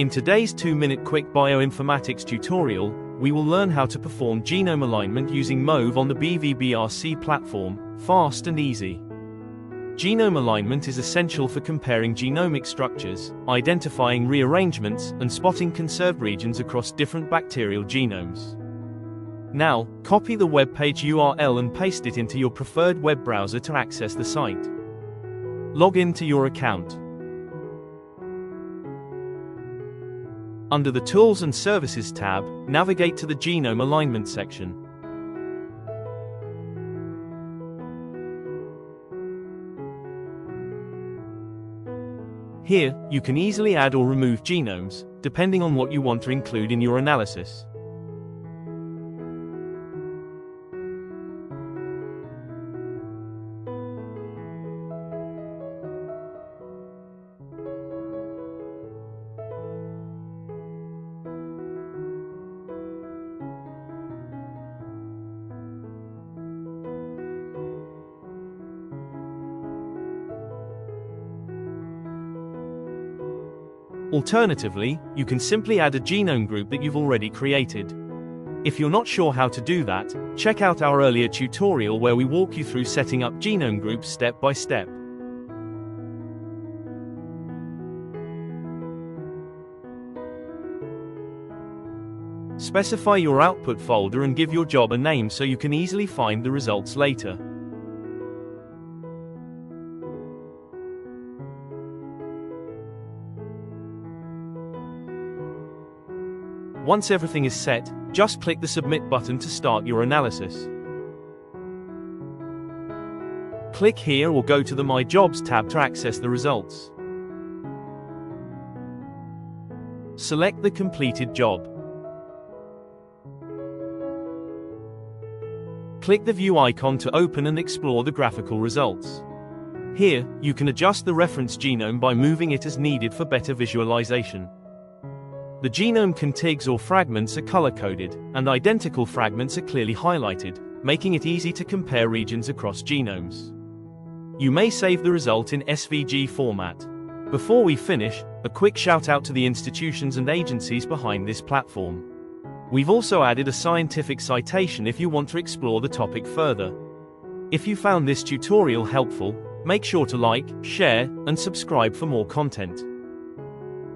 In today's 2-minute quick bioinformatics tutorial, we will learn how to perform genome alignment using Mauve on the BV-BRC platform, fast and easy. Genome alignment is essential for comparing genomic structures, identifying rearrangements, and spotting conserved regions across different bacterial genomes. Now, copy the web page URL and paste it into your preferred web browser to access the site. Log in to your account. Under the Tools and Services tab, navigate to the Genome Alignment section. Here, you can easily add or remove genomes, depending on what you want to include in your analysis. Alternatively, you can simply add a genome group that you've already created. If you're not sure how to do that, check out our earlier tutorial where we walk you through setting up genome groups step by step. Specify your output folder and give your job a name so you can easily find the results later. Once everything is set, just click the Submit button to start your analysis. Click here or go to the My Jobs tab to access the results. Select the completed job. Click the View icon to open and explore the graphical results. Here, you can adjust the reference genome by moving it as needed for better visualization. The genome contigs or fragments are color-coded, and identical fragments are clearly highlighted, making it easy to compare regions across genomes. You may save the result in SVG format. Before we finish, a quick shout out to the institutions and agencies behind this platform. We've also added a scientific citation if you want to explore the topic further. If you found this tutorial helpful, make sure to like, share, and subscribe for more content.